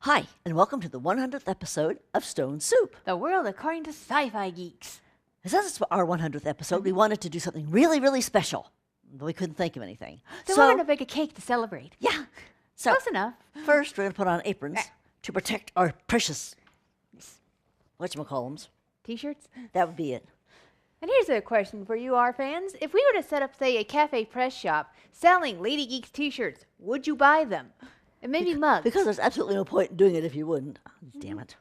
Hi, and welcome to the 100th episode of Stone Soup. The world according to sci-fi geeks. Since it's our 100th episode, we wanted to do something really, really special, but we couldn't think of anything. So we're going to bake a cake to celebrate. Yeah. So Close enough. first, we're going to put on aprons to protect our precious, whatchamacallums. T-shirts? That would be it. And here's a question for you, our fans. If we were to set up, say, a cafe press shop selling Lady Geeks T-shirts, would you buy them? And maybe mugs? Because there's absolutely no point in doing it if you wouldn't. Oh, damn it.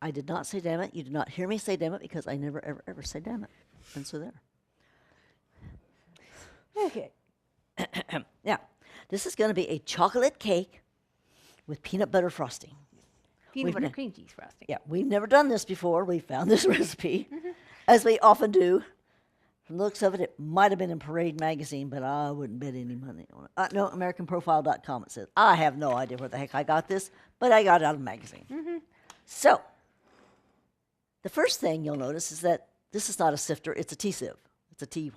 I did not say damn it. You did not hear me say damn it because I never, ever, ever say damn it. And so there. Okay. Yeah. This is going to be a chocolate cake with peanut butter frosting. Peanut butter cream cheese frosting. Yeah, we've never done this before. We found this recipe, as we often do. From the looks of it, it might have been in Parade magazine, but I wouldn't bet any money on it. No, AmericanProfile.com it says. I have no idea where the heck I got this, but I got it out of a magazine. So, the first thing you'll notice is that this is not a sifter, it's a tea sieve. It's a tea,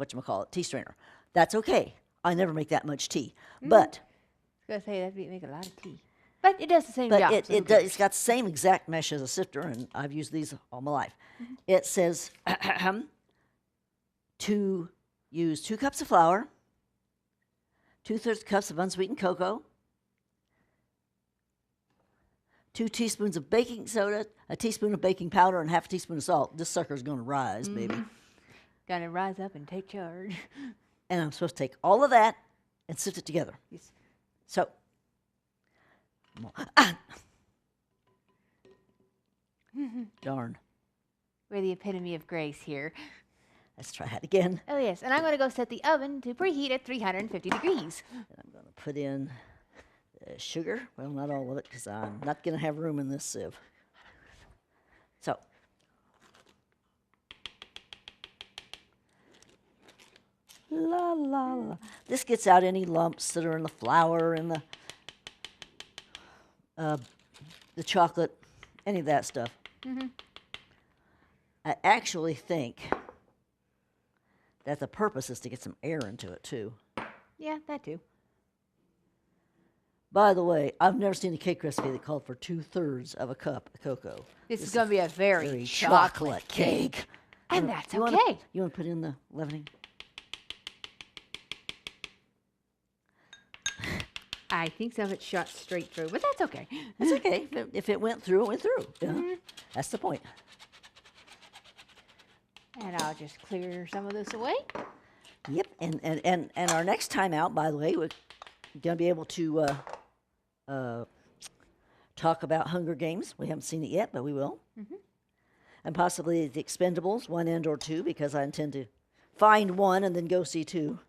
tea strainer. That's okay. I never make that much tea. But I was going to say, that'd make a lot of tea. But it does the same But job. it's got the same exact mesh as a sifter, and I've used these all my life. It says to use 2 cups of flour, 2/3 cups of unsweetened cocoa, 2 teaspoons of baking soda, a teaspoon of baking powder, and half a teaspoon of salt. This sucker's going to rise, baby. Gonna rise up and take charge. And I'm supposed to take all of that and sift it together. Yes. So, darn. We're the epitome of grace here. Let's try that again. Oh, yes. And I'm going to go set the oven to preheat at 350 degrees. And I'm going to put in sugar. Well, not all of it, because I'm not going to have room in this sieve. So, la, la, la. This gets out any lumps that are in the flour and the chocolate, any of that stuff. I actually think that the purpose is to get some air into it, too. Yeah, that too. By the way, I've never seen a cake recipe that called for 2/3 of a cup of cocoa. This is going to be a very Very chocolate cake. And that's okay. You want to put in the leavening? I think some of it shot straight through, but that's okay. That's okay. If it went through, it went through. Yeah. That's the point. And I'll just clear some of this away. Yep. And our next time out, by the way, we're going to be able to talk about Hunger Games. We haven't seen it yet, but we will. And possibly The Expendables, 1 and or 2, because I intend to find 1 and then go see 2.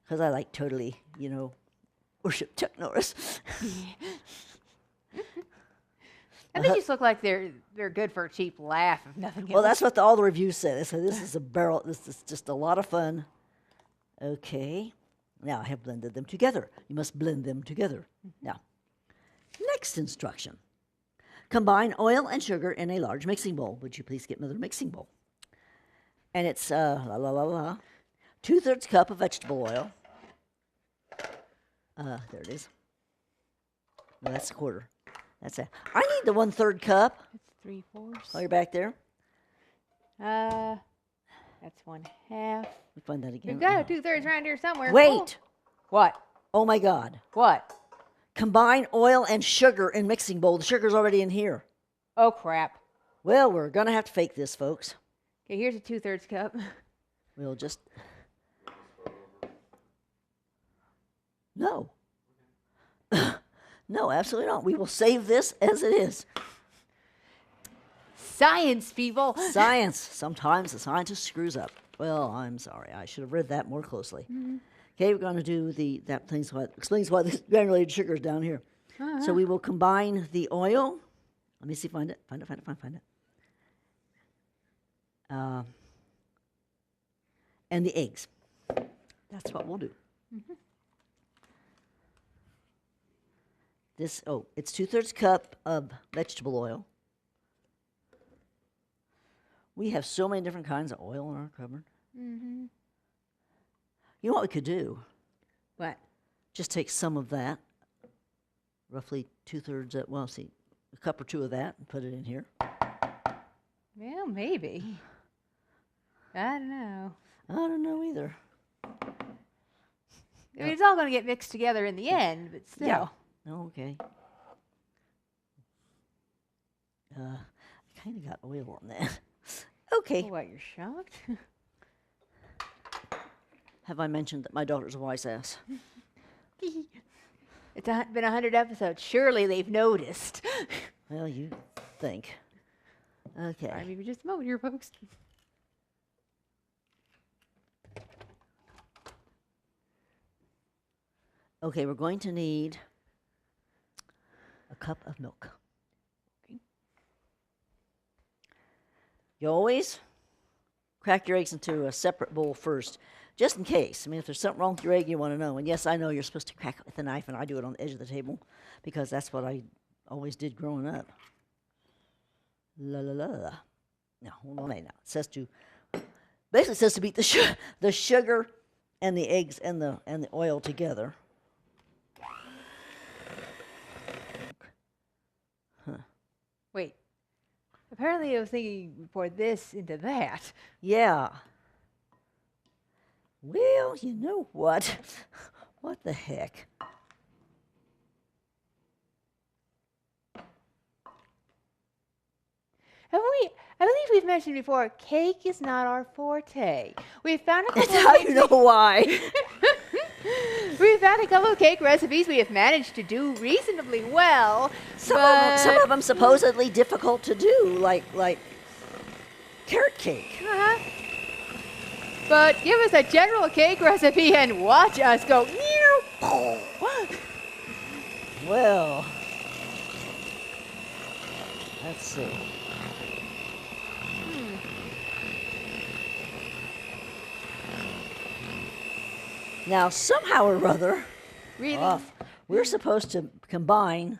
Because I like totally, worship Chuck Norris. And they just look like they're good for a cheap laugh, if nothing else. Well, that's what all the reviews said. They said, this is a barrel, this is just a lot of fun. Okay. Now I have blended them together. You must blend them together. Now, next instruction. Combine oil and sugar in a large mixing bowl. Would you please get another mixing bowl? And it's, 2/3 cup of vegetable oil. There it is. No, that's a quarter. That's it. I need the 1/3 cup. That's 3/4. Oh, you're back there. That's 1/2. Let me find that again. We've got a 2/3 around here somewhere. Wait. Oh. What? Oh my God. What? Combine oil and sugar in mixing bowl. The sugar's already in here. Oh, crap. Well, we're going to have to fake this, folks. Okay, here's a 2/3 cup. We'll just... No. No, absolutely not. We will save this as it is. Science, people. Science. Sometimes the scientist screws up. Well, I'm sorry. I should have read that more closely. Okay, we're going to do explains why the granulated sugar is down here. So we will combine the oil. Let me see, find it. Find it. And the eggs. That's what we'll do. It's 2/3 cup of vegetable oil. We have so many different kinds of oil in our cupboard. You know what we could do? What? Just take some of that roughly 2/3 of, well, see, a cup or 2 of that and put it in here. Well, maybe. I don't know. I don't know either. I mean, it's all going to get mixed together in the end, but still. Yeah. Okay. I kind of got oil on that. Okay. Oh, what, you're shocked? Have I mentioned that my daughter's a wise ass? It's been 100 episodes. Surely they've noticed. Well, you think. Okay. Sorry, maybe just a moment here, folks. Okay, we're going to need a cup of milk. Okay. You always crack your eggs into a separate bowl first, just in case. I mean, if there's something wrong with your egg, you want to know. And yes, I know you're supposed to crack it with a knife, and I do it on the edge of the table because that's what I always did growing up. La la la la. No, hold on a minute now. It says to, basically it says to beat the sugar and the eggs and the oil together. Wait. Apparently I was thinking you pour this into that. Yeah. Well, you know what? What the heck? I believe we've mentioned before, cake is not our forte. We've found a couple That's how of you know why. We've found a couple of cake recipes we have managed to do reasonably well. Some of them supposedly difficult to do, like carrot cake. Uh-huh. But give us a general cake recipe and watch us go. Well, let's see. Now, somehow or other, Really? we're supposed to combine,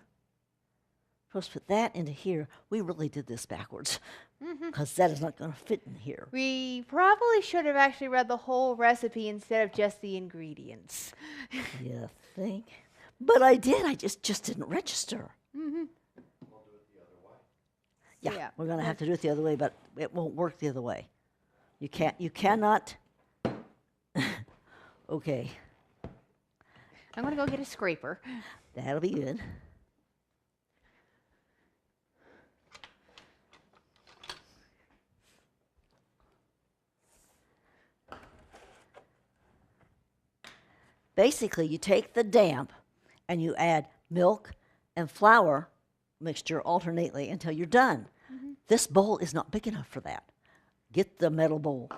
supposed to put that into here. We really did this backwards because that is not going to fit in here. We probably should have actually read the whole recipe instead of just the ingredients. You think? But I did. I just didn't register. Yeah, we're going to have to do it the other way, but it won't work the other way. You cannot. Okay. I'm going to go get a scraper. That'll be good. Basically, you take the damp and you add milk and flour mixture alternately until you're done. This bowl is not big enough for that. Get the metal bowl.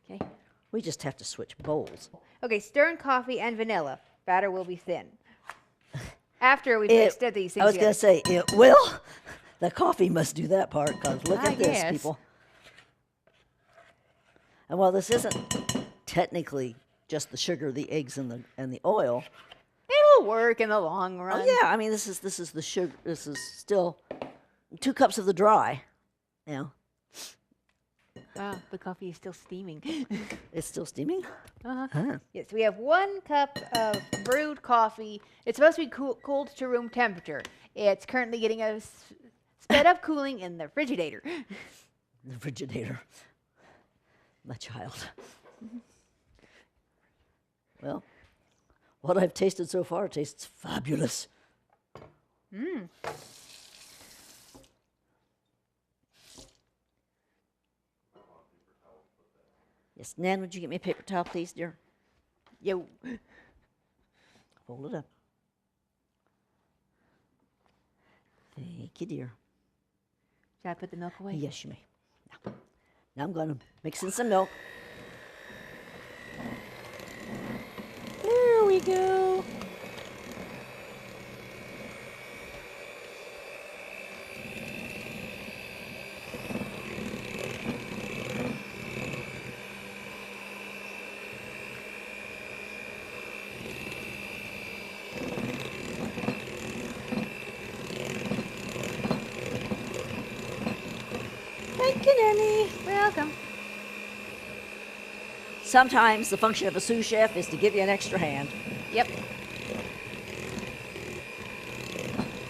Okay. We just have to switch bowls. Okay, stir in coffee and vanilla. Batter will be thin. After we've mixed these things I was going to say, it will. The coffee must do that part, because look at this, people. And while this isn't technically just the sugar, the eggs, and the oil, it'll work in the long run. Oh yeah, I mean this is the sugar. This is still 2 cups of the dry. You know, Wow, the coffee is still steaming. it's still steaming. Uh-huh. Yes, we have 1 cup of brewed coffee. It's supposed to be cooled to room temperature. It's currently getting a sped up cooling in the Frigidator. The Frigidator. My child. Well, what I've tasted so far tastes fabulous. Yes, Nan, would you get me a paper towel, please, dear? Yo. Fold it up. Thank you, dear. Should I put the milk away? Yes, you may. Now I'm going to mix in some milk. There we go. Thank you, Nanny. Welcome. Sometimes the function of a sous chef is to give you an extra hand. Yep.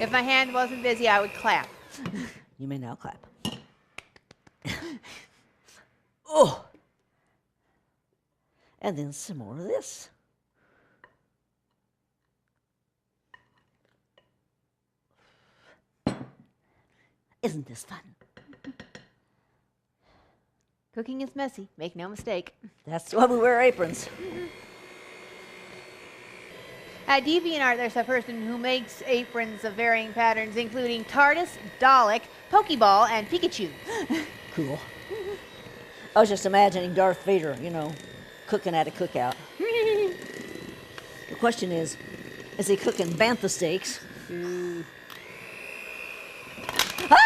If my hand wasn't busy, I would clap. You may now clap. Oh! And then some more of this. Isn't this fun? Cooking is messy. Make no mistake. That's why we wear aprons. At DeviantArt, there's a person who makes aprons of varying patterns, including TARDIS, Dalek, Pokeball, and Pikachu. Cool. I was just imagining Darth Vader, cooking at a cookout. The question is he cooking bantha steaks? Ah!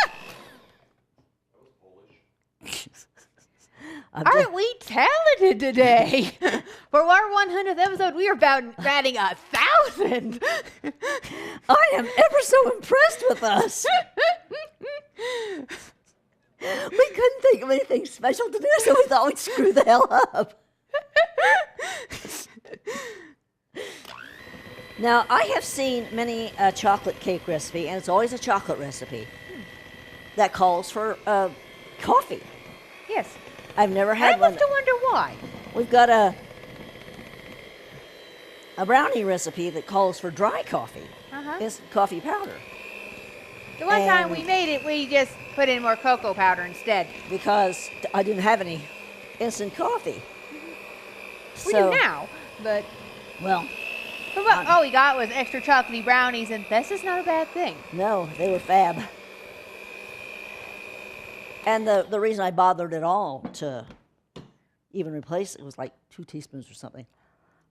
Aren't we talented today? For our 100th episode, we are batting 1,000. I am ever so impressed with us. We couldn't think of anything special to do, so we thought we'd screw the hell up. Now, I have seen many a chocolate cake recipe, and it's always a chocolate recipe that calls for coffee. Yes. I've never had I one. have to wonder why. We've got a brownie recipe that calls for dry coffee. It's coffee powder. The one time we made it, we just put in more cocoa powder instead. Because I didn't have any instant coffee. We do now, but well, what all we got was extra chocolatey brownies, and this is not a bad thing. No, they were fab. And the reason I bothered at all to even replace it was like 2 teaspoons or something,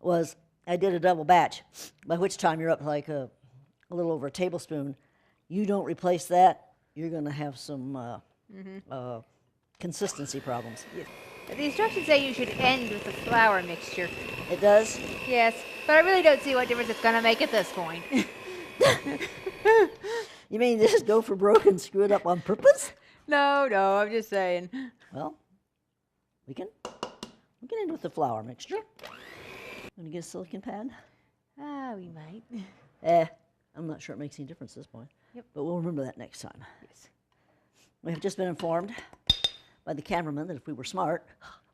was I did a double batch, by which time you're up to like a little over a tablespoon. You don't replace that, you're going to have some consistency problems. Yes. The instructions say you should end with the flour mixture. It does? Yes, but I really don't see what difference it's going to make at this point. You mean just go for broke and screw it up on purpose? No, I'm just saying. Well, we can end with the flour mixture. Want to get a silicon pad? We might. I'm not sure it makes any difference at this point. Yep. But we'll remember that next time. Yes. We have just been informed by the cameraman that if we were smart,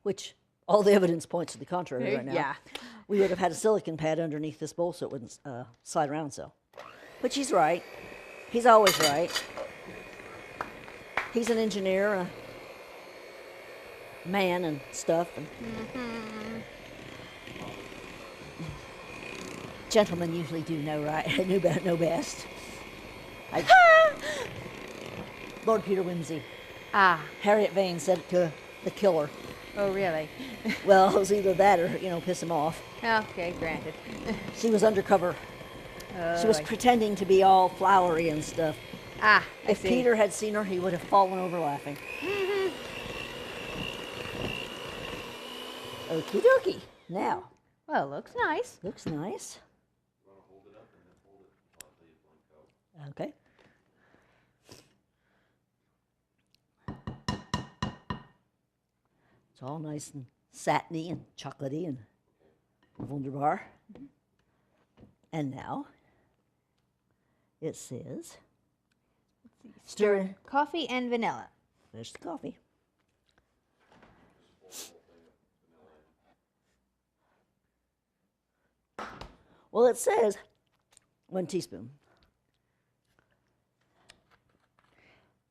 which all the evidence points to the contrary right now, Yeah. we would have had a silicon pad underneath this bowl so it wouldn't slide around so. But she's right. He's always right. He's an engineer, a man and stuff. And gentlemen usually do know right, know best. Lord Peter Wimsey. Harriet Vane said it to the killer. Oh, really? Well, it was either that or, piss him off. Okay, granted. She was undercover. She was I- pretending to be all flowery and stuff. I If see. Peter had seen her, he would have fallen over laughing. Okie dokie. Now, Well, looks nice. looks nice. Okay. It's all nice and satiny and chocolatey and wunderbar. And now it says stir. Coffee and vanilla. There's the coffee. Well, it says 1 teaspoon.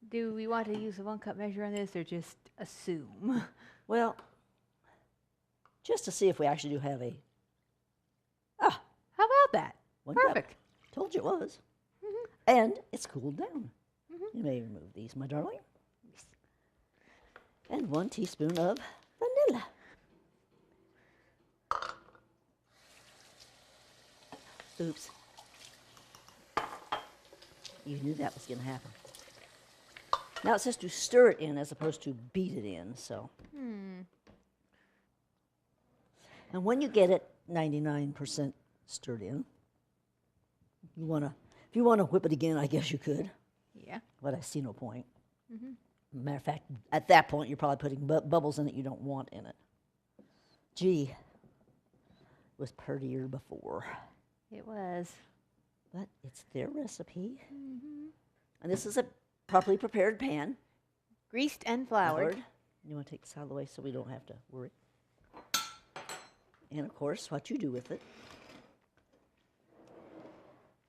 Do we want to use a 1 cup measure on this or just assume? Well, just to see if we actually do have a How about that? 1 cup. Perfect. Told you it was. And it's cooled down. You may remove these, my darling. And 1 teaspoon of vanilla. Oops. You knew that was going to happen. Now it says to stir it in as opposed to beat it in, so. And when you get it 99% stirred in, if you want to whip it again, I guess you could. Yeah. But I see no point. Matter of fact, at that point, you're probably putting bubbles in it you don't want in it. Gee, it was prettier before. It was. But it's their recipe. And this is a properly prepared pan. Greased and floured. You want to take this out of the way so we don't have to worry. And of course, what you do with it.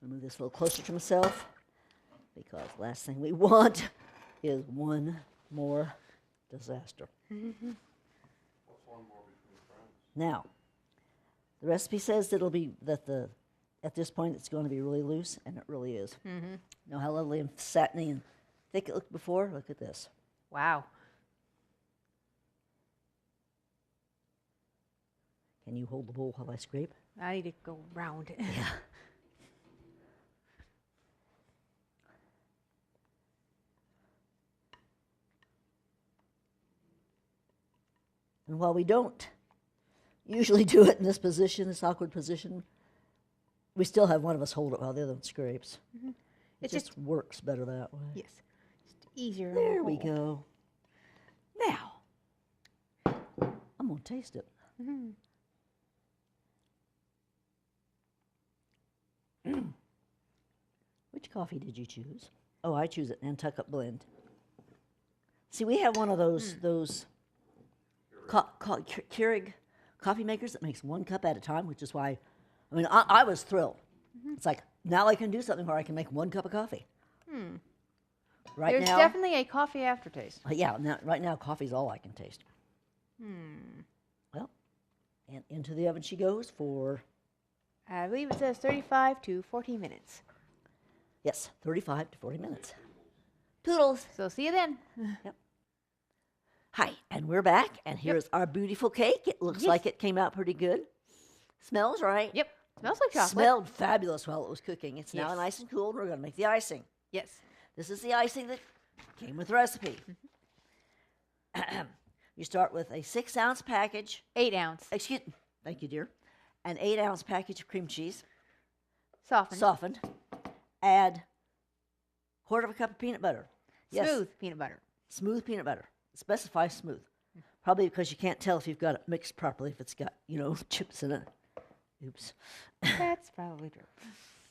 I'll move this a little closer to myself because last thing we want is one more disaster. Now, the recipe says that it'll be at this point it's going to be really loose, and it really is. Know how lovely and satiny and thick it looked before? Look at this. Wow. Can you hold the bowl while I scrape? I need to go round it. Yeah. And while we don't usually do it in this position, this awkward position, we still have one of us hold it while the other one scrapes. It just works better that way. Yes. Just easier. There we go. Now, I'm going to taste it. Which coffee did you choose? Oh, I choose it Nantucket Blend. See, we have one of those Keurig coffee makers that makes 1 cup at a time, which is why, I was thrilled. It's like, now I can do something where I can make 1 cup of coffee. Right There's now, definitely a coffee aftertaste. right now coffee's all I can taste. Well, and into the oven she goes for, I believe it says 35 to 40 minutes. yes, 35 to 40 minutes. Toodles. So see you then. Yep. Hi, and we're back, and here's our beautiful cake. It looks like it came out pretty good. Smells right. Yep. Smells like chocolate. Smelled fabulous while it was cooking. It's now Yes. nice and cool, and we're going to make the icing. Yes. This is the icing that came with the recipe. You start with a 6-ounce package. 8 ounce. Thank you, dear. An 8-ounce package of cream cheese, Softened. Add 1/4 cup of peanut butter. Yes, Smooth peanut butter. smooth peanut butter. Specify smooth. Probably because you can't tell if you've got it mixed properly if it's got, chips in it. Oops. That's probably true.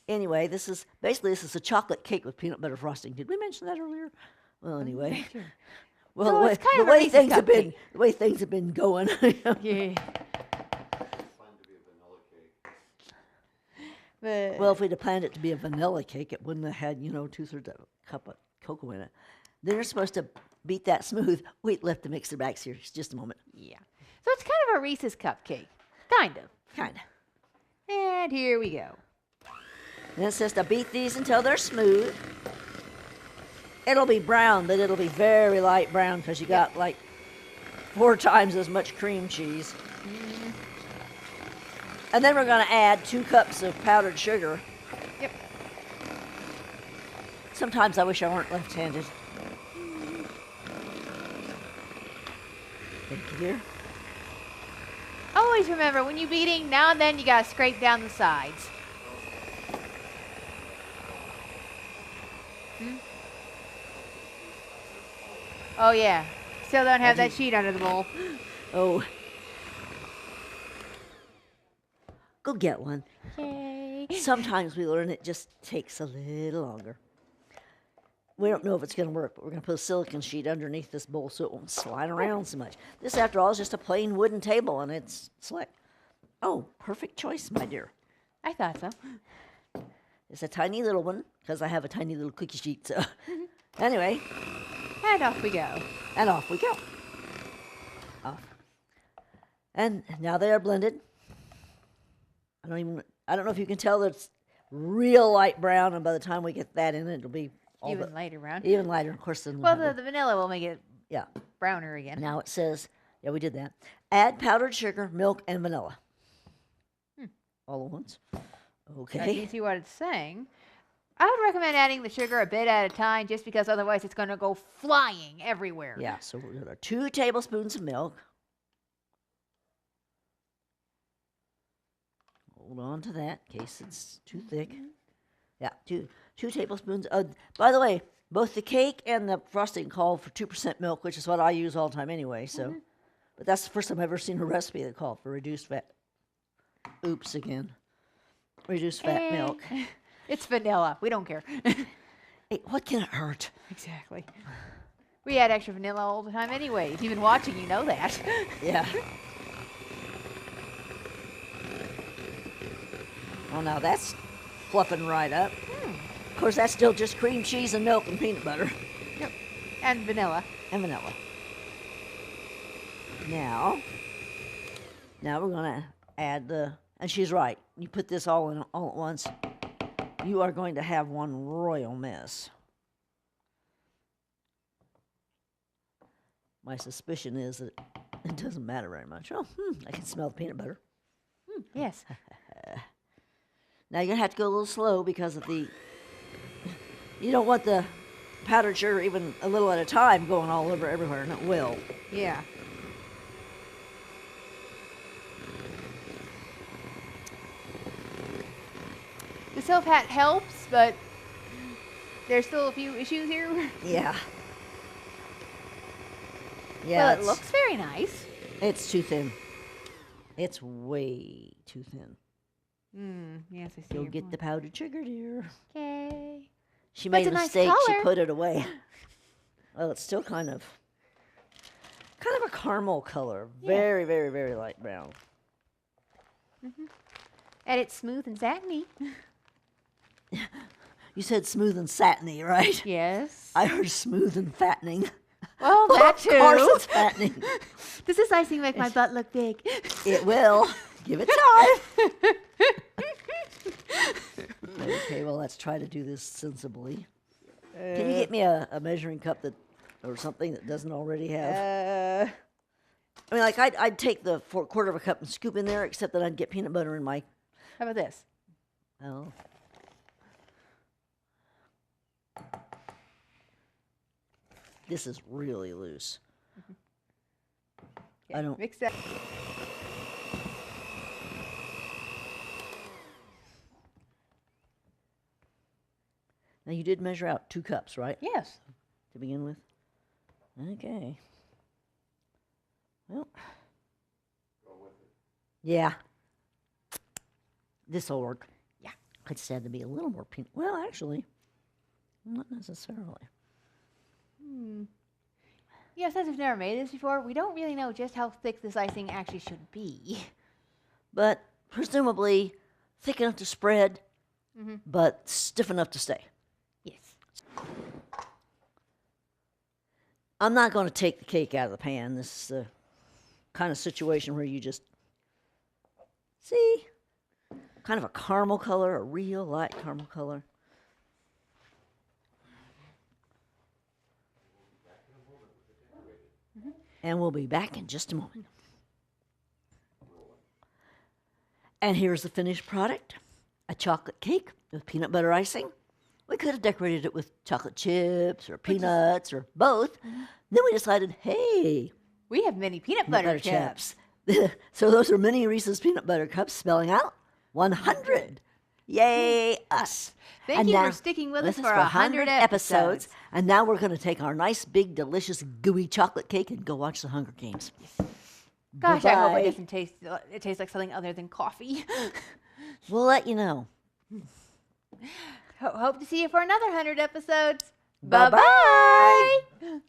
Anyway, this is a chocolate cake with peanut butter frosting. Did we mention that earlier? Well, anyway. Sure. Well, No, the way, it's kind the of a way Reese's things have been, cupcake. the way things have been going. Yeah. But Well, if we'd have planned it to be a vanilla cake, it wouldn't have had, 2/3 of a cup of cocoa in it. Then you're supposed to beat that smooth. Wait, let the mixer back here. Just a moment. yeah. So it's kind of a Reese's cupcake. Kind of. Kind of. And here we go. And it says to beat these until they're smooth. It'll be brown, but it'll be very light brown because you got like 4 times as much cream cheese. And then we're going to add 2 cups of powdered sugar. Yep. Sometimes I wish I weren't left-handed. Thank you, dear. Always remember, when you're beating, now and then you got to scrape down the sides. Oh, yeah. Still don't have that sheet under the bowl. Oh. Go get one. Yay. Sometimes we learn it just takes a little longer. We don't know if it's going to work, but we're going to put a silicone sheet underneath this bowl so it won't slide around so much. This, after all, is just a plain wooden table, and it's slick. Oh, perfect choice, my dear. I thought so. It's a tiny little one, because I have a tiny little cookie sheet, so. Anyway, And off we go. and off we go. Off. And now they are blended. I don't know if you can tell that it's real light brown, and by the time we get that in, it'll be all Even but later round. even lighter. Of course, then Well, the vanilla will make it yeah. browner again. Now it says, yeah, we did that. Add powdered sugar, milk, and vanilla. All at once. I Okay. can see what it's saying. I would recommend adding the sugar a bit at a time, just because otherwise it's going to go flying everywhere. Yeah, so we're going to 2 tablespoons of milk. Hold on to that in case it's too thick. Yeah, 2 tablespoons. By the way, both the cake and the frosting call for 2% milk, which is what I use all the time anyway. So, but that's the first time I've ever seen a recipe that called for reduced fat. Oops, again. Reduced fat milk. It's vanilla. We don't care. Hey, what can it hurt? Exactly. We add extra vanilla all the time anyway. If you've been watching, you know that. Yeah. Well, now that's fluffing right up. Of course, that's still just cream cheese and milk and peanut butter Yep. And vanilla. and vanilla. Now we're gonna add the, and she's right. You put this all in all at once, you are going to have one royal mess. My suspicion is that it doesn't matter very much. Oh, I can smell the peanut butter. Yes. Now you're gonna have to go a little slow because of the, you don't want the powdered sugar even a little at a time going all over everywhere, and it will. Yeah. The silk hat helps, but there's still a few issues here. Yeah. Well, Yeah, it looks very nice. it's too thin. It's way too thin. Yes, I see. You'll get the powdered sugar, dear. Okay. She But made it's a a nice mistake. She color. put it away. Well, it's still kind of a caramel color. Yeah. Very, very, very light brown. And it's smooth and satiny. You said smooth and satiny, right? Yes. I heard smooth and fattening. Well, that too. Of course it's fattening. Does this icing make my butt look big? It will. Give it time. Okay, well, let's try to do this sensibly. Can you get me a measuring cup that, or something that doesn't already have? I mean, like, I'd take the quarter of a cup and scoop in there, except that I'd get peanut butter in my, How about this? oh. This is really loose. I don't, Mix that. now you did measure out 2 cups, right? Yes. To begin with? Okay. Well. Yeah. This'll work. Yeah. I just had to be a little more peanut. Well, actually, not necessarily. Yeah, since we've never made this before, we don't really know just how thick this icing actually should be. But presumably thick enough to spread, but stiff enough to stay. Yes. I'm not going to take the cake out of the pan. This is the kind of situation where you just see kind of a caramel color, a real light caramel color. And we'll be back in just a moment. And here's the finished product, a chocolate cake with peanut butter icing. We could have decorated it with chocolate chips or peanuts or both. Then we decided, hey, We have many peanut peanut butter chips. So those are mini Reese's peanut butter cups, spelling out 100. Yay, us. Thank And you now- for sticking with us us for 100 episodes. And now we're going to take our nice, big, delicious, gooey chocolate cake and go watch the Hunger Games. Gosh, I hope Bye-bye. it doesn't taste. It tastes like something other than coffee. We'll let you know. Hope to see you for another 100 episodes. Bye-bye. Bye-bye.